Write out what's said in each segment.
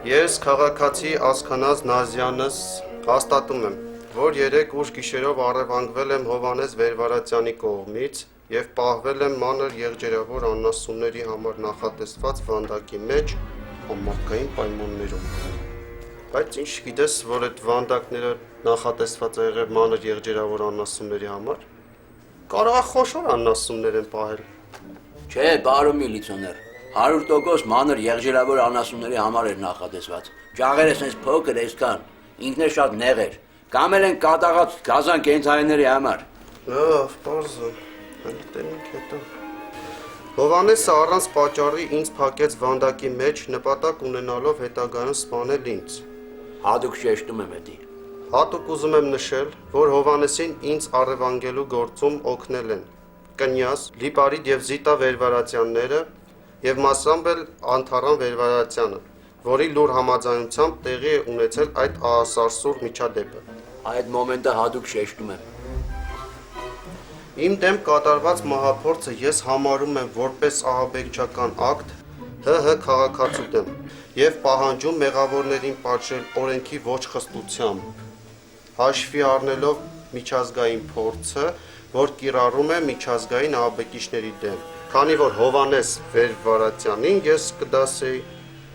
Ես քաղաքացի Ասքանազ Նազյանս հաստատում եմ, որ 3 ուշ գիշերով առևանգվել եմ Հովհաննես Վերվարացյանի կողմից և պահվել եմ մանր եղջերավոր անասունների համար նախատեսված վանդակի մեջ համակարգային պայմաններում։ Բայց ինչ գիտես, որ այդ վանդակները նախատեսված է եղել մանր եղջերավոր անասունների համար։ Կարող է խոշոր անասուններ են պահել։ Չէ, պարոն միլիցիոներ, 100% մանր եղջերավոր անասունների համար էր նախատեսված։ Ճաղերը սենց փոքր այսքան, ինքն է շատ նեղ էր, կամ էլ են կատաղած գազան կենդանիների համար։ Լավ, պարզ է, հանդիպենք հետո։ Հովհաննեսը առանց պատճառի ինձ փակեց վանդակի մեջ, նպատակ ունենալով հետագայում սպանել ինձ։ Հատուկ շեշտում եմ էդի։ Հատուկ ուզում եմ նշել, որ Հովհաննեսին ինձ առևանգելու գործում օգնել են Կնյազ, Լիպարիտ և Զիտա Վերվարացյանները և մասամբ էլ Անթարան Վերվարացյանը, որի լուր համաձայնությամբ տեղի է ունեցել այդ ահասարսուռ միջադեպը։ Այդ մոմենտը հատուկ շեշտում եմ։ Իմ դեմ կատարված մահափորձը ես համարում եմ որպես ահաբեկչական ակտ ՀՀ քաղաքացու դեմ և պահանջում մեղավորներին պատժել օրենքի ոչխստությամբ, հաշվի առնելով միջազգային փորձը, որ կիրառում է միջազգային ահաբեկիչների դեմ, քանի որ Հովհաննես Վերվարացյանին ես կդասեի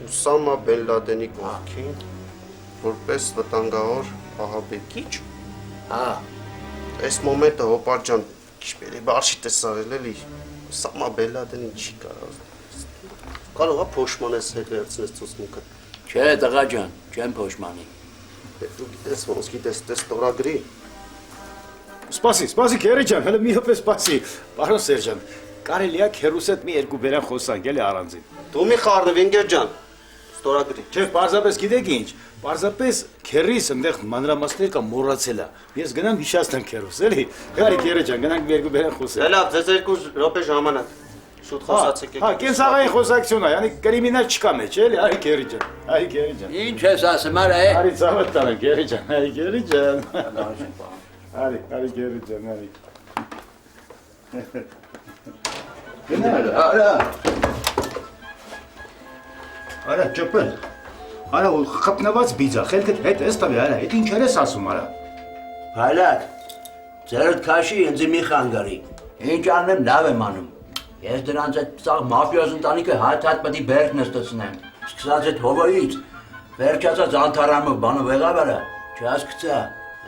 Ուսամա Բեն Լադենի կողքին որպես վտանգավոր ահաբեկիչ։ Այս մոմենտը հոպար ջան, քիչ բարշի տեսարել էլի, Ուսամա Բեն Լադենին չի կարող։ Կարող է փոշմանես հետ վերցնես ցուցմունքը։ Չէ, տղա ջան, չեմ փոշմանի։ Դու գիտես, ոնց գիտես, դες ստորագրի։ Սպասի, քերի ջան, հələ մի հոպե սպասի։ Պարոն Սերժան, կարելի է քերուս հետ մի երկու բերան խոսանք, էլի առանձին։ Դու մի խառնվ ինգեր ջան, ստորագրի։ Չէ, պարզապես գիտեք ինչ, պարզապես քերիս այնտեղ մանրամասներ կա մոռացել է։ Ես գնամ հիշացնեմ քերուս, էլի։ Գարի քերի ջան, գնանք մի երկու բերան խոսենք։ Լավ, ձեզ 2 րոպե ժամանակ։ Շուտ խոսացեք եք։ Հա, կենսաղային խոսակցություն է, yani կրիմինալ չկա մեջ, էլի, արի քերի ջան։ Արի քերի ջան։ Ինչ ես ասում, արա է։ Արի ծավալ տանեմ, քերի ջան, արի քերի ջան։ Արի քերի ջան, արի։ Գնալ, արա ճպել։ Արա խփնված բիձա, խելքդ հետ ես տվի, արա, այդ ինչեր ես ասում, արա։ Հայլակ, ձերդ քաշի ինձ մի խանգարի։ Ինչ անեմ, լավ եմ անում։ Ես դրանց այդ ծաղ մաֆիոզ ընտանիքը հայտ-հայտ պետք է բերք նստեցնեմ։ Սկսած այդ հովոյից, վերջացած Անթարամով բանով եղավարը, չհասկացա։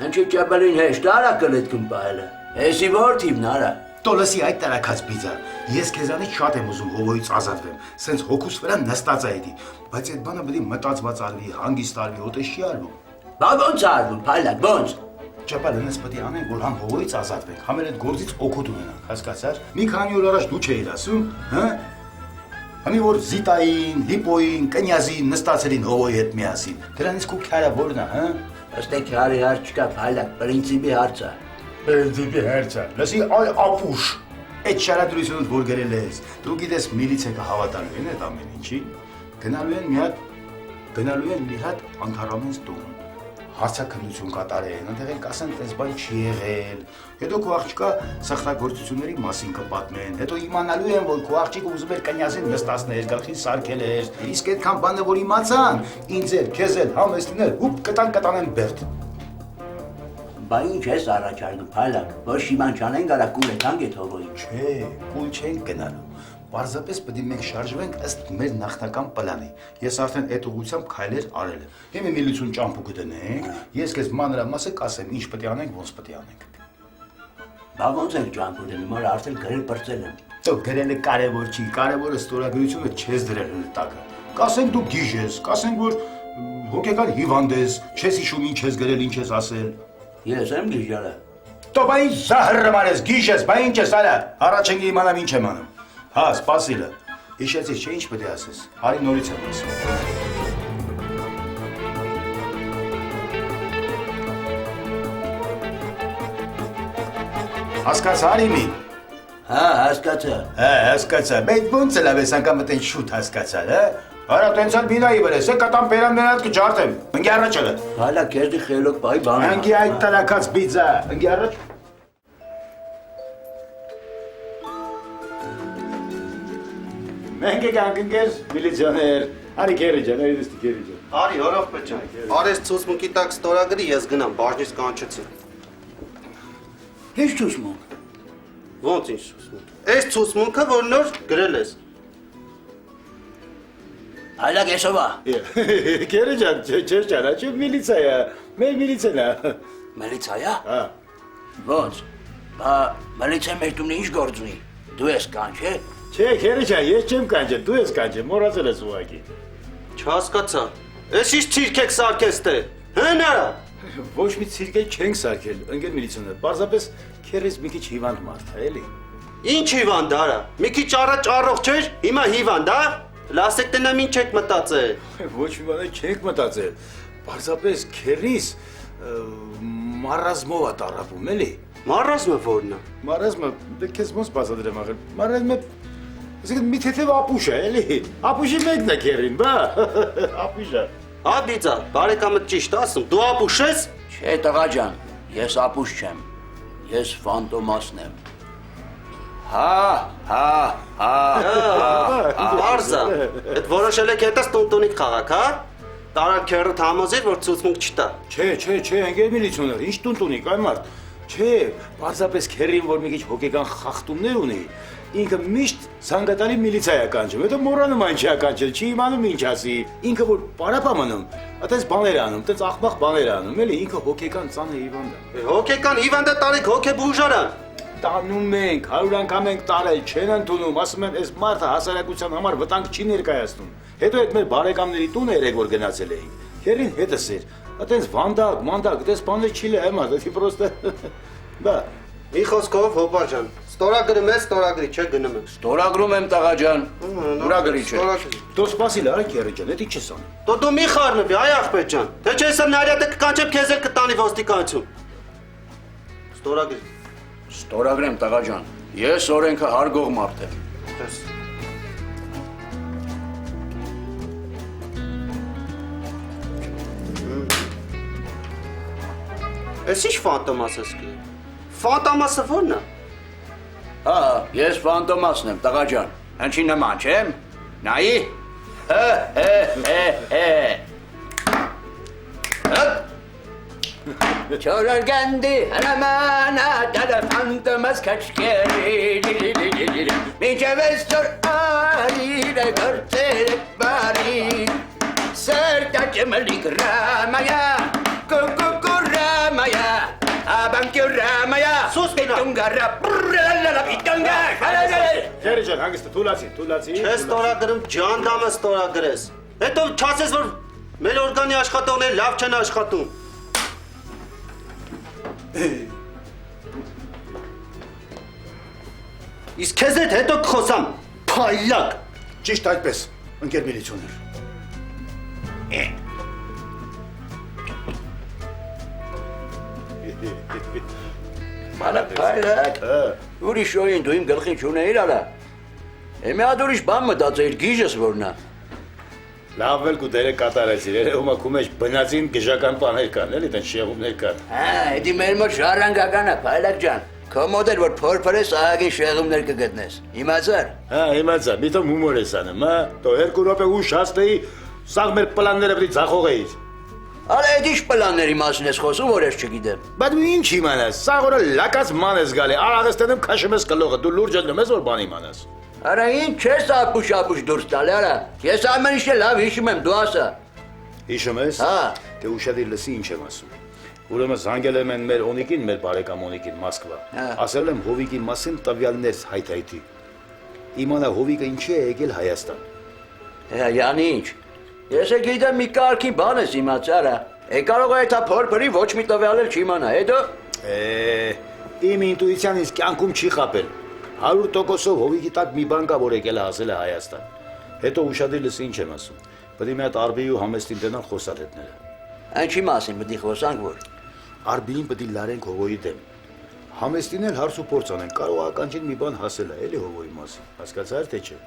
Ինչի ճապելին հեշտ արա կլետքում պահելը։ Էսի որ թիվն արա։ Տոլսի այդ տարակած բիձա, ես քեզանից շատ եմ ուզում հովոյից ազատվեմ, սենց հոգուս վրա նստած այդի, բայց այդ բանը պետք է մտածված արվի, հանգիստ արվի, ոտես չի արվում։ Բա ոնց արվում, Հայլակ, ոնց։ Ճապալ հենց պետք է անենք, որ համ հովոյից ազատվենք, համ էլ այդ գործից օգուտ ունենանք, հասկացար։ Մի քանի օր առաջ դու չէիր ասում, հա։ Համի որ Զիտային, Լիպոյին, Կնյազին նստացրին հովոյի հետ միասին։ Դրանից քո քարը որն է, հա։ Ըստ քարի հարց չկա, Հայլակ, պրինցիպի հարց է։ Պրինցիպի հարց է։ Լսի, այ ապուշ։ Այդ շարադրությունը որ գրել ես, դու գիտես միլիցիա կհավատալու են այդ ամեն ինչի։ Գնալու են մի հատ Անթարամից տուն։ Հարցաքննություն կատարեն, այնտեղ էլ կասեն, տես բան չի եղել։ Հետո քո աղջիկա սխտագործությունների մասին կպատմեն։ Հետո իմանալու են, որ քո աղջիկը ուզում էր Կնյազին նստացնել, գլխին սարքել էր։ Իսկ այդքան բանը որ իմացան, ինձ էլ, քեզ էլ, համեստիներ, հուպ կտանեն բերդ։ Բա ինչ ես առաջարկում, Հայլակ, որ շիման չանեն գարա կուլ եթանք էդ հովոյին։ Չէ, կուլ չենք գնալու։ Պարզապես պետք է մենք շարժվենք ըստ մեր նախնական պլանի։ Ես արդեն այդ ուղղությամբ քայլեր արել եմ։ Հիմա միլիցիոն ճամփու կդնենք, ես քեզ մանրամասը կասեմ, ինչ պետք է անենք, ոնց պետք է անենք։ Բա ոնց ենք ճամփու դնում, որ արդեն գրել բրծել եմ։ Դու գրելը կարևոր չի, կարևորը ստորագրությունը չես դրել հլտակը։ Կասենք դու գիժ ես, կասենք որ հոգեկան հիվանդ ես, չես հիշում ինչ ես գրել, ինչ ես ասել։ Ես եմ գիժարը։ Դու բա ինչ զահրման ես, գիժ ես, բա ինչ ես արա։ Առաջ ենք իմանամ ինչ եմ անում։ Հա, սպասիլը։ Հիշեցի, չէ՞ ինչ պետք է ասես։ Արի նորից եմ ասում։ Հասկացա արիմի։ Հա, հասկացա։ Հա, հասկացա։ Բայց ոնց է լավ ես անգամ մտեն շուտ հասկացալ, հա։ Արա տենցալ բինայի վրես, է կտամ պերաններած կջարդեմ, ընգի առաջ ելը։ Հալա կեզդի խելոք պայի բան։ Ընգի այդ տնակած բիձա, ընգի առաջ։ Մենք եկանք ընկեր միլիցիոներ, Արի քերի ջան, արի դստի քերի ջան։ Արի, հորովպետ ջան։ Արես ցուցմունքի տակ ստորագրի, ես գնամ, բաժնից կանչեցի։ Ինչ ցուցմունք։ Ոնց ինչ ցուցմունք։ Այս ցուցմունքը, որ նոր գրել ես։ Այլակ էսովա։ Քերի ջան, չես ճանաչի միլիցիա, մեր միլիցիան է։ Միլիցիա։ Հա։ Ոնց։ Բա միլիցիա մեր տունը ինչ գործ ունի։ Դու ես կանչե։ Չէ, քերի ջան, ես չեմ կանչել, դու ես կանչել, մոռացել ես ուղակի։ Չհասկացա։ Էս ինչ ցիրք եք սարքես թե։ Հնարա։ Ոչ մի ցիրկե չենք սարքել, ընկեր միլիցիոներ, պարզապես քերես մի քիչ հիվանդ մարդ է, էլի։ Ինչ հիվանդ արա։ Մի քիչ առաջ առող չէր, հիմա հիվանդ, հա։ Լասեք տնամ ինչ եք մտածել։ Ոչ մի բան չենք մտածել, պարզապես քերիս մարազմով է տարապում, էլի։ Մարազմը որն է։ Մարազմը, դե քեզ ոնց բացատրեմ ախր։ Մարազմը այսինքն մի թեթև ապուշ է, էլի։ Ապուշի մեկն է քերին, բա։ Ապուշ է։ Հա դիցա, բարեկամը ճիշտ ասում, դու ապուշ ես։ Չէ տղա ջան, ես ապուշ չեմ։ Ես ֆանտոմասն եմ։ Արզա, այդ որոշել եք հետս տունտունիկ խաղաք, հա։ Տարան քերդ համոզիր, որ ցուցմունք չտա։ Չէ, ընկեր միլիցիոներ, ինչ տունտունիկ այ մարդ։ Չէ, պարզապես քերին, որ մի քիչ հոգեկան խախտումներ ունի, ինքը միշտ ցանկատալի միլիցիա է կանչում, հետո մոռանում այն չի կանչել, չի իմանում ինչ ասի, ինքը որ պարապամանում, այդպես բաներ անում, այդպես աղբաղ բաներ անում, էլի ինքը հոգեկան ծանր հիվանդ է։ Հոգեկան հիվանդը տարիք հոգեբուժարան։ Տանում ենք, 100 անգամ ենք տարել, չեն ընդունում, ասում են, այս մարդը հասարակության համար վտանգ չի ներկայացնում։ Հետո այդ մեր բարեկամների տունը երեք որ գնացել էինք, քերին հետս էր, այդպես վանդակ, այդպես բաներ չի լե, մարդ, դա պրոստը։ Բա, Մի խոսքով հոպար ջան, ստորագրում ես, ստորագրի, չէ գնում եմ։ Ստորագրում եմ տղա ջան։ Ուրա գրի չէ։ դու սպասիլ արա քերի ջան, դա ի՞նչ ես անում։ Դու մի խառնվի, այ աղբետ ջան։ Թե չէ սա նարյատը կկանչեմ քեզ էլ կտանի ոստիկանություն։ Ստորագրի։ Ստորագրեմ տղա ջան։ Ես օրենքը հարգող մարդ եմ։ Տես։ Էս ինչ ֆանտոմաս ես կի։ Ֆանտոմասը ո՞րն է։ Հա, ես ֆանտոմասն եմ տղա ջան։ Հնչի նման չեմ։ Նայի։ Չորարգանդի հնամանա դարը ֆանտոմաս կաչկերի Մինչև ես ծոր արիրը գործեր բարի Սերտաճը մլիկ ռամայա Կուկուկուրամայա Աբանկյուրամայա Պիտունգարա Պրլալալա պիտունգա Քերի ջան, հանգստը թուլացի։ Չես ստորագրում, ջանդամը ստորագրես։ Հետո չասես, որ մեր օրգանի աշխատողները լավ չեն աշխատում։ Իսկ քեզ հետ հետո կխոսամ, փայլակ։ Ճիշտ այդպես, ընկեր միլիցիոներ։ Մալապայլակ, ուրիշ օին դու իմ գլխին չունեիր ալա։ Էմի ատ ուրիշ բան մտածեիր գիժս որնա։ Լավ էլ կուտերը կատարեցիր, երևում է քու մեջ բնածին գժական բաներ կան, էլի տեն շեղումներ կան։ Հա, դի մեր մոտ ժառանգական է, փայլակ ջան։ Քո մոտ էր որ փորփրես ահագին շեղումներ կգտնես։ Իմացար։ Հա, իմացա, մի տո հումոր ես անում, հա։ Տո 2 րոպե ուշ հասնեի, սաղ մեր պլանները պետք է ձախողեիր։ Արա այդ ինչ պլանների մասին ես խոսում, որ ես չգիտեմ։ Բայց դու ինչ իմանաս, սաղ օրը լակած ման ես գալի, արաղս տենեմ քաշում ես կլողը, դու լուրջ ելնում ես որ բան իմանաս։ Արա ինչ ես ապուշ դուրս տալի, արա։ Ես ամեն ինչ լավ հիշում եմ, դու ասա։ Հիշում ես։ Հա։ Դե ուշադիր լսի ինչ եմ ասում։ Ուրեմն զանգել եմ մեր Օնիկին, մեր բարեկամ Օնիկին Մոսկվա։ Ասել եմ Հովիկի մասին տվյալներ հայթայթի։ Իմանա Հովիկը ինչի է եկել Հայաստան։ Հա, յանի ինչ։ Ես էլ գիտեմ մի կարգի բան ես իմացար, հա։ Կարող է դա փորփրի ոչ մի տվյալ էլ չիմանա, հետո։ Իմ ինտուիցիան ինձ կյանքում չի խապել։ 100%-ով Հովիկի տակ մի բան կա, որ եկել է ասել է Հայաստան։ Հետո ուշադիր լսի ինչ եմ ասում։ Պետք է մի հատ Արբիի ու Համեստին տենան խոսալ հետները։ Ինչի մասին պետք է խոսանք որ։ Արբիին պետք է լարենք Հովոյի դեմ։ Համեստին էլ հարց ու փորձ անեն, կարող է ականջին մի բան հասել է, էլի Հովոյի մասին։ Հասկացա՞ր թե չէ։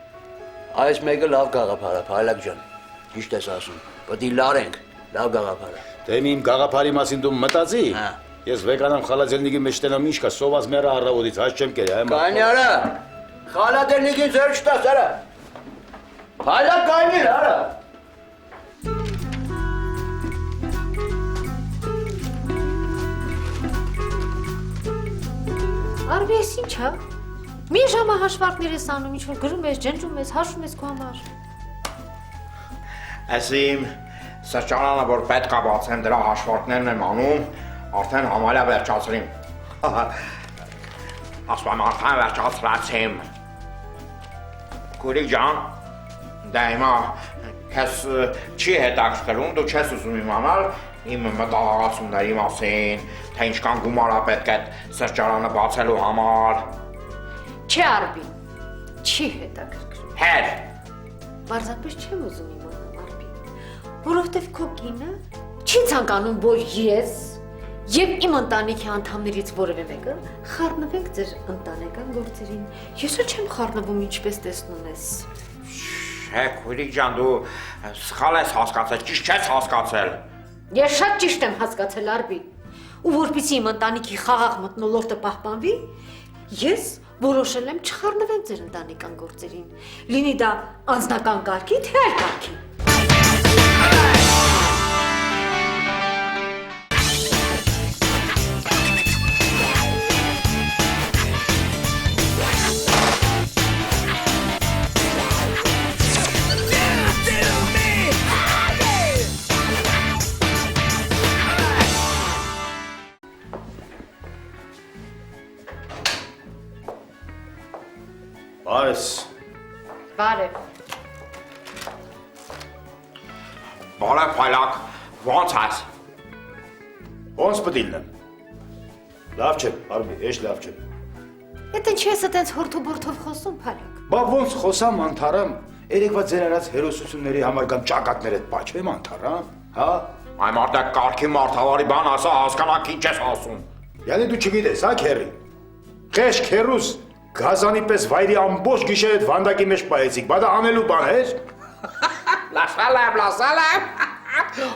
Այս մեկը լավ գաղափար է, փայլակ ջան։ Ճիշտ ես ասում։ Պետք է լարենք, լավ գաղափար է։ Դե իմ գաղափարի մասին դու մտածի։ Հա։ Ես վեկանամ խալաձելնիկի մեջ տենամ ինչ կա, սոված մերը առավոտից հաց չեմ կերի, այ Կայնի արա։ Խալադելնիկին ձեր չտաս արա։ Փայլակ կայնի արա։ Արբի ես ինչ է։ Մի ժամը հաշվարկներ ես անում, ինչ որ գրում ես, ջնջում ես, հաշվում ես քո համար։ Այս իմ սրճարանը, որ պետք է բացեմ, դրա հաշվարկներն եմ անում, արդեն համարյա վերջացրիմ։ Ասում եմ արդեն վերջացրացիմ։ Քուրիկ ջան, դա հիմա քեզ չի հետաքրքրում, դու չես ուզում իմանալ իմ մտահղացումների մասին, թե ինչքան գումար է պետք այդ սրճարանը բացելու համար։ Չէ Արբի, չի հետաքրքրում։ Հետ։ Պարզապես չեմ ուզում իմանալ Արբի, որովհետև քո կինը չի ցանկանում, որ ես եւ իմ ընտանիքի անդամներից որևէ մեկը խառնվենք ձեր ընտանեկան գործերին։ Ես էլ չեմ խառնվում, ինչպես տեսնում ես։ Չէ, քուրիկ ջան, դու սխալ ես հասկացել, ճիշտ չես հասկացել։ Ես շատ ճիշտ եմ հասկացել Արբի, ու որպեսզի իմ ընտանիքի խաղաղ մթնոլորտը պահպանվի, ես որոշել եմ չխառնվել ձեր ընտանեկան գործերին, լինի դա անձնական կարգի, թե այլ կարգի։ Բարես։ Բարև։ Բարև փայլակ, ո՞նց ես։ Ոնց պետք լինեմ։ Լավ չեմ, Արբի, էշ լավ չեմ։ Էդ ինչի ես այդպես հորթու-բորթով խոսում, փալակ։ Բա ոնց խոսամ անթարամ, երեկվա ձեր արած հերոսությունների համար կամ ճակատներդ պաչվեմ անթարամ, հա։ Այ մարդը կարգի մարդավարի բան ասա, հասկանանք ինչ ես ասում։ Յանի դու չգիտես, հա քերի։ Խեշ քերուս գազանի պես վայրի ամբողջ գիշերը այդ վանդակի մեջ պայեցիք, բա դա անելու բան էր։ Լասալ եմ։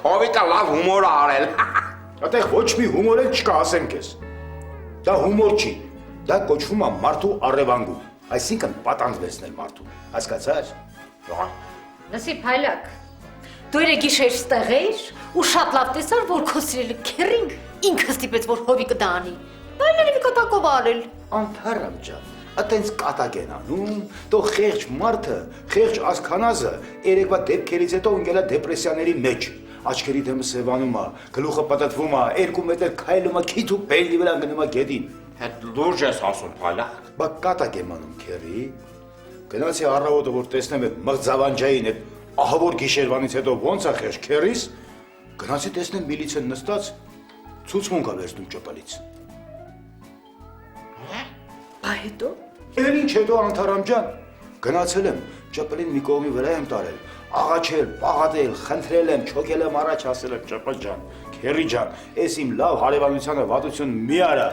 Հովիկը լավ հումոր է արել։ Այդտեղ ոչ մի հումոր էլ չկա, ասեմ քեզ։ Դա հումոր չի, դա կոչվում է մարդու առևանգում, այսինքն պատանձվեցնել մարդու, հասկացա՞ր։ Լսի փայլակ, դու երեք գիշեր ստեղ էիր ու շատ լավ տեսար, որ քո սիրելի քերին ինքը ստիպեց, որ հովիկը դա անի։ Այլևս կտակով արել։ Անթարամ ջան, այտենց կատակ են անում, դո խեղճ մարդը, խեղճ ասքանազը երեկվա դեպքերից հետո ընկել է դեպրեսիաների մեջ։ Աչքերի դեմը սևանում է, գլուխը պատտվում է, 2 մետր քայլում է, քիթ ու բելի վրա գնում է գետին։ Հետ լուրջ ես ասում, փայլակ։ Բա կատակ եմ անում քերի։ Գնացի առավոտը, որ տեսնեմ այդ մղձավանջային այդ ահավոր գիշերվանից հետո ոնց է խեղճ քերիս, գնացի տեսնեմ միլիցիան նստած ցուցմունք է վերցնում ճպալից։ Բա հետո։ Էլ ինչ հետո անթարամ ջան, գնացել եմ, ճպլին մի կողմի վրա եմ տարել, աղաչել, պաղատել, խնդրել եմ, չոքել եմ առաջ ասել եմ ճպլ ջան, քերի ջան, ես իմ լավ հարևանությանը վատություն մի արա,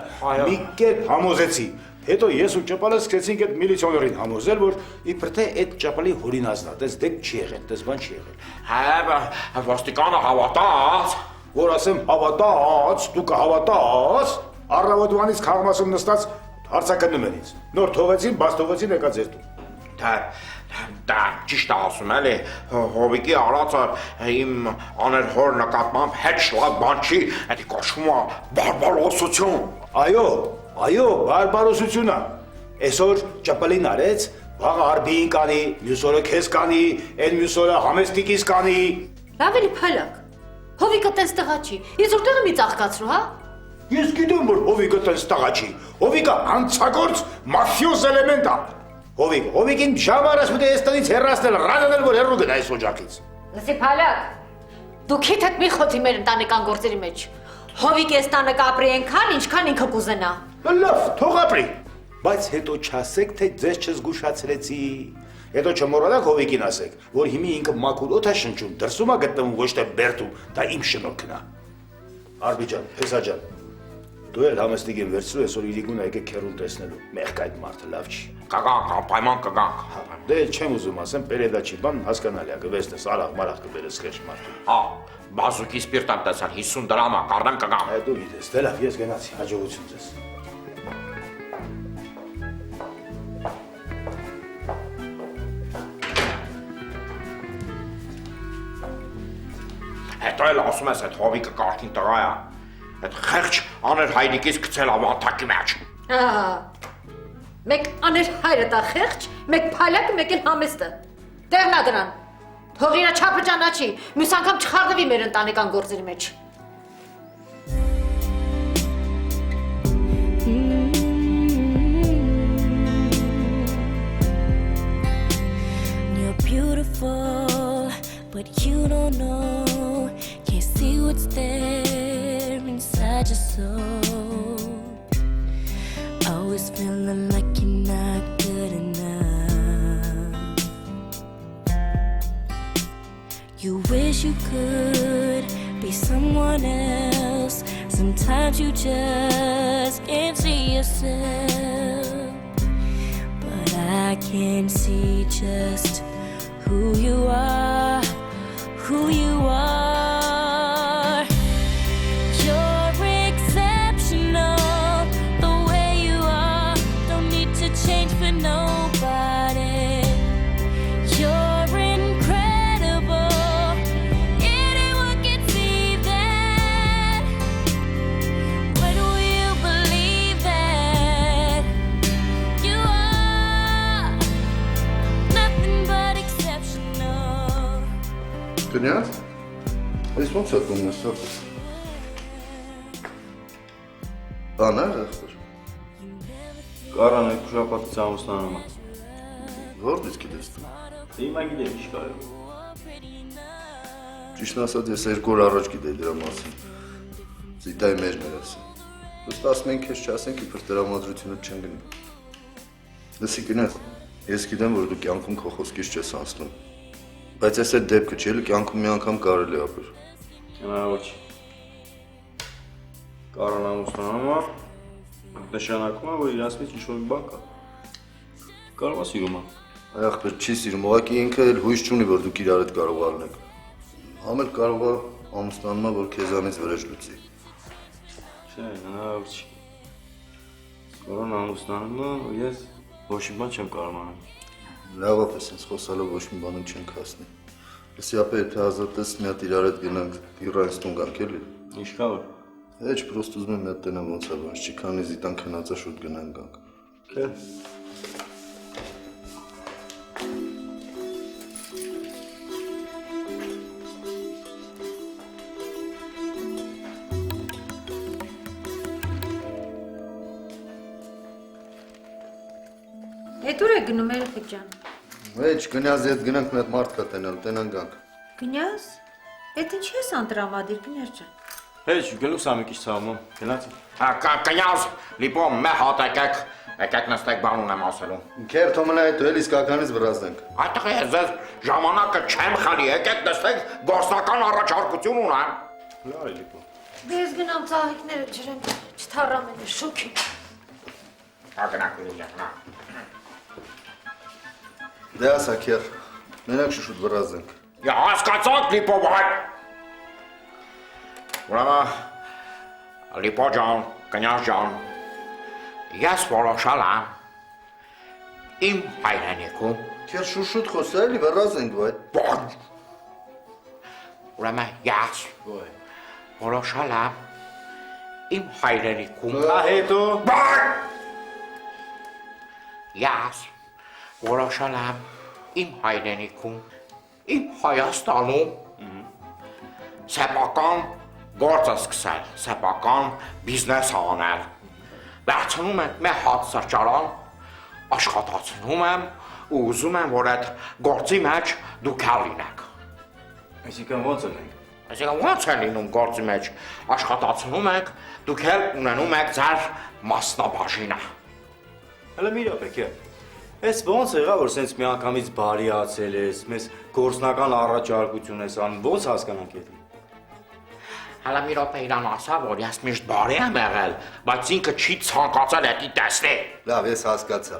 մի կերպ համոզեցի, հետո ես ու ճպալը սկսեցինք այդ միլիցիոներին համոզել, որ իբր թե այդ ճպլի հորինածն է, դες դեպք չի եղել, դες բան չի եղել։ Հա, ոստիկանը հավատաց։ Որ ասեմ հավատաց, դու կհավատաս, առավոտվանից քաղմասում նստած հարցակնում են ինձ, նոր թողեցին, բաց թողեցին եկա ձեր տուն։ Դա ճիշտ է ասում էլի, հովիկի արածը իմ աներհոր նկատմամբ հետ շլավ բան չի, դա կոչվում է բարբարոսություն։ Այո, բարբարոսություն է։ Այսօր ճպլին արեց, վաղը Արբիին կանի, մյուս օրը քեզ կանի, այն մյուս օրը համեստիկից կանի։ Լավ էլի փայլակ։ Հովիկը տես տղա չի։ Ես որտեղ եմ ի ծաղկացրու, հա։ Ես գիտեմ, որ հովիկը տես տղա չի։ Հովիկը հանցագործ մաֆիոզ էլեմենտ է։ Հովիկին ժամ առաջ պետք է այս տնից հեռացնել, ռադանել, որ հեռու գնա այս օջախից։ Լսի փայլակ։ Դու քիթդ մի խոթի մեր ընտանեկան գործերի մեջ։ Հովիկը այս տանը կապրի այնքան, ինչքան ինքը կուզենա։ Լավ, թող ապրի։ Բայց հետո չասեք, թե ձեզ չզգուշացրեցի։ Հետո չմոռանաք հովիկին ասեք, որ հիմի ինքը մաքուր օդ է շնչում, դրսում է գտնվում, ոչ թե բերդում, դա իմ շնորհքն է։ Արբի ջան, Փեսա ջան, դու էլ համեստիկ եմ վերցրու, այսօր իրիկուն եկեք քերուն տեսնելու, մեղք այդ մարդը լավ չի։ Կգանք, անպայման կգանք։ Դե էլ չեմ ուզում ասեմ, պերեդա չի, բան հասկանալի է, կվեսնես, արաղ մարաղ կբերես խեղճ մարդու։ Հա, բազուկի սպիրտ եմ տեսել 50 դրամ է, կառնեմ կգամ։ Դու գիտես, դե լավ, ես գնացի, հաջողություն ձեզ։ Հետո էլ ասում ես, այդ հովիկը կարգին տղա է, այդ խեղճ աներ հայրիկից գցել ավանդակի մեջ։ Ահա, Մեկ աներ հայրը տա խեղճ, մեկ փալյակը, մեկ էլ համեստը։ Տեղնա դրան։ Թող իրա չափը ճանաչի, մյուս անգամ չխառնվի մեր ընտանեկան գործերի մեջ։ You're beautiful, but you don't know. Can't see what's there inside your soul. Always feeling like you're not good enough. You wish you could be someone else. Sometimes you just can't see yourself. But I can see just who you are, who you are. You're exceptional, the way you are. Don't need to change for nobody. You're incredible. Anyone can see that. When will you believe that you are nothing but exceptional? Գնաց։ Ես ոնց է կոմնես սոպ։ Բաներ ախր։ Կարան այդ շապատից ամուսնանում է։ Որտից գիտես դու։ Հիմա գիտեմ ինչ կա։ Ճիշտն ասած ես 2 օր առաջ գիտեի դրա մասին։ Զիտայի մերն էր ասել։ Ոստաս մենք քեզ չասենք, իբր դրամատրությունը չեն գնի։ Լսի գնաց։ Ես գիտեմ, որ դու կյանքում քո խոսքից չես անցնում։ Բայց այս այդ դեպքը չի, էլի կյանքում մի անգամ կարելի է ապրել։ Հնարավոր չի։ Կարան ամուսնանում է, նշանակում է, որ իրանց մեջ ինչ-որ մի բան կա։ Կարող է սիրում է։ Այ ախպեր չի սիրում, ուղղակի ինքը էլ հույս չունի, որ դուք իրար հետ կարող ալնեք։ Համել կարող է ամուսնանումա, որ քեզանից վրեժ լուծի։ Չէ, հնարավոր չի։ Կարան ամուսնանում է, ես ոչ մի բան չեմ կարող անել։ Լավ է, sense խոսալով ոչ մի բան չենք հասնի։ Լսի ապա եթե ազատես մի հատ իրար հետ գնանք, իրայստուն գանք էլի։ Ինչ կա որ։ Հեչ պրոստ ուզում եմ մի հատ տենամ ոնց է բանց, չի քանի զիտան քնածա շուտ գնանք գանք։ Չէ։ Էդ ուր է գնում երեխեք ջան։ Հեչ գնաց հետ գնանք մի հատ մարդ կա տենալ, տենան գանք։ Գնաս։ Էդ ինչ ես անտրամադիր գնաս ջան։ Հեչ, գլուխս ամի քիչ ցավում, գնացի։ Կնյազ, լիպո մե հատ եկեք նստեք բան ունեմ ասելու։ Քեր թոմնա հետո էլ իսկականից վրազենք։ Այդտեղ ես ձեզ ժամանակը չեմ խլի, եկեք նստեք գործնական առաջարկություն ունեմ։ Լավ է լիպո։ Ես գնամ ծաղիկները ջրեմ, չթառամեն շոքի։ Ագնակ ուրիշ, նա։ Դե ասա քեր, մենակ շուտ վրազենք։ Я հասկացաք լիպո բայ։ Ուրեմն լիպո ջան, կնյազ ջան, ես որոշալ եմ իմ հայրենիքում Քեր շուտ խոսա էլի վրազենք վայ։ բան։ Ուրեմն ես որոշալ եմ իմ հայրենիքում Հետո բան։ Ես որոշալ եմ իմ հայրենիքում, իմ Հայաստանում սեփական գործ սկսել, սեփական բիզնես անել։ Վերցնում եմ մի հատ սրճարան, աշխատացնում եմ ու ուզում եմ, որ այդ գործի մեջ դուք լինեք։ այսինքն ո՞նց ենք։ Այսինքն ո՞նց է լինում գործի մեջ, աշխատացնում եք, դուք էլ ունենում եք ձեր մասնաբաժինը։ Հələ մի րոպե, քե։ Էս ո՞նց եղավ, որ սենց միանգամից բարիացել ես, մեզ գործնական առաջարկություն ես անում, ո՞նց հասկանանք այդ։ Հələ մի րոպե իրան ասա, որ ես միշտ բարի եմ եղել, բայց ինքը չի ցանկացել էդի տեսնի։ Լավ, ես հասկացա։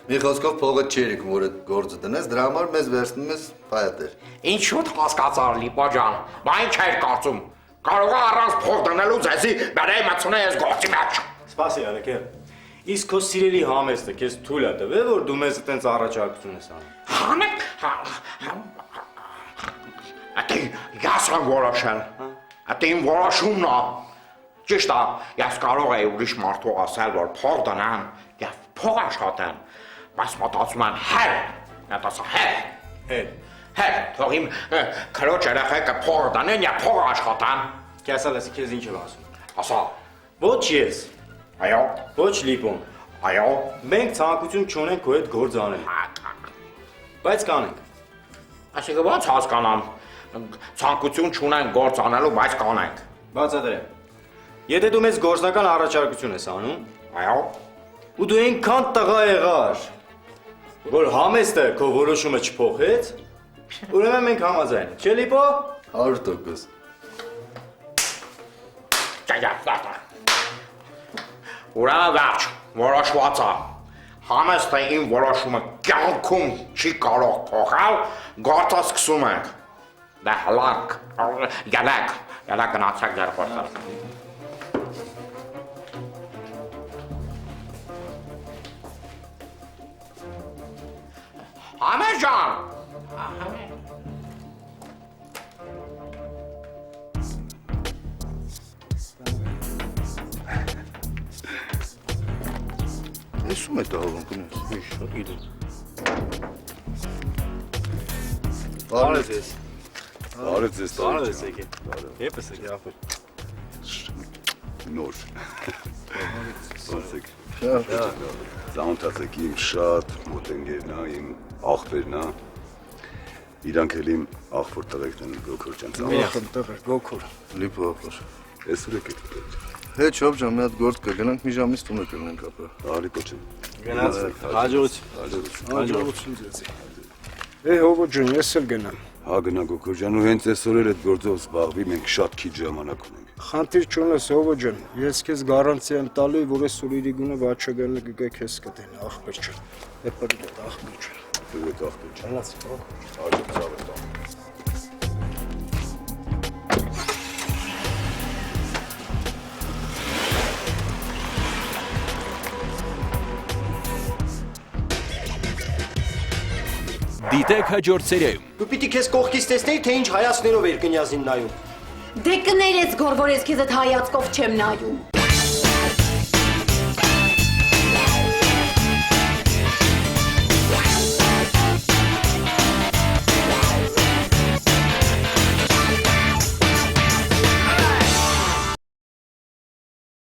Մի խոսքով փողը չերիք, որ այդ գործը դնես, դրա համար մեզ վերցնում ես պայատեր։ Ինչ շուտ հասկացար Լիպո ջան, բա ինչ էր կարծում։ Կարող է առանց փող դնելու ձեզի բերեի մտցնել ես գործի մեջ։ Սպասի, Ալեքե։ Իսկ քո սիրելի համեստը քեզ թույլ է տվել, որ դու մեզ այդպես առաջարկություն ես անում։ Հանեք։ Ատի ես եմ որոշել։ Ատի իմ որոշումն է։ Ճիշտ է, ես կարող եի ուրիշ մարդու ասել, որ փող դնեմ, եւ փող աշխատեմ, բայց մտածում եմ հեր, նետասա հեր, թող իմ քրոջ երեխեքը փողը դանեն, я փողը աշխատեմ։ Կեսալես քեզ ինչ եմ ասում։ Ասա։ Ոչ ես, Այո, ոչ Լիպոն։ այո։ Մենք ցանկություն չունենք քո հետ գործ անել, բայց կանենք։ Այսինքն ո՞նց հասկանամ, ցանկություն չունեն գործ անելու, բայց կանենք։ Բացատրեմ։ Եթե դու մեզ գործնական առաջարկություն ես անում, Այո։ ու դու այնքան տղա եղար, որ համեստը քո որոշումը չփոխեց, ուրեմն մենք համաձայն ենք, չէ՞ Լիպո։ 100%։ Ուրեմն վերջ, որոշված է։ Համեստը իմ որոշումը կյանքում չի կարող փոխել, գործը սկսում ենք։ Դա հլանք, ելեք գնացեք ձեր խոսքը։ Համես ջան։ Էսում է տահովում կնես։ Ինչ, շատ գիտեմ։ Բարև ձեզ։ Բարև ձեզ, Բարև եկեք։ Եպես եք ախր։ Նոր։ Ոսեք։ Զանոթացեք իմ շատ մոտ ընկերն է, իմ աղբերն է։ Իրանք էլ իմ աղբոր տղեկն են Գոքոր ջան։ Ախր տղեր, Գոքոր։ Լիպո ախր։ Էս ուր եք եկել։ Հետ շոփ ջան, մի հատ գործ կա, գնանք մի ժամից տունը կլինենք ապա։ Արի կոչեմ։ Գնացեք, հաջողություն։ Հաջողություն ձեզ։ Հովո ջան, ես էլ գնամ։ Հա գնա Գոքոր ջան, ու հենց այսօր էլ այդ գործով զբաղվի, մենք շատ քիչ ժամանակ ունենք։ Խնդիր չունես, Հովո ջան, ես քեզ գարանտիա եմ տալու, որ այս սուրիրի գունը վաճառանը կգա քեզ կտեն, ախպեր ջան։ Էպրի դա ախպեր ջան։ Դու եք աղբեր ջան։ Գնացեք, Արի ծավալ տա։ Դիտեք հաջորդ սերիայում։ Դու պիտի քեզ կողքից տեսնեի, թե ինչ հայացքներով էր կնյազին նայում։ Դե կներես գոր, որ ես քեզ այդ հայացքով չեմ նայում։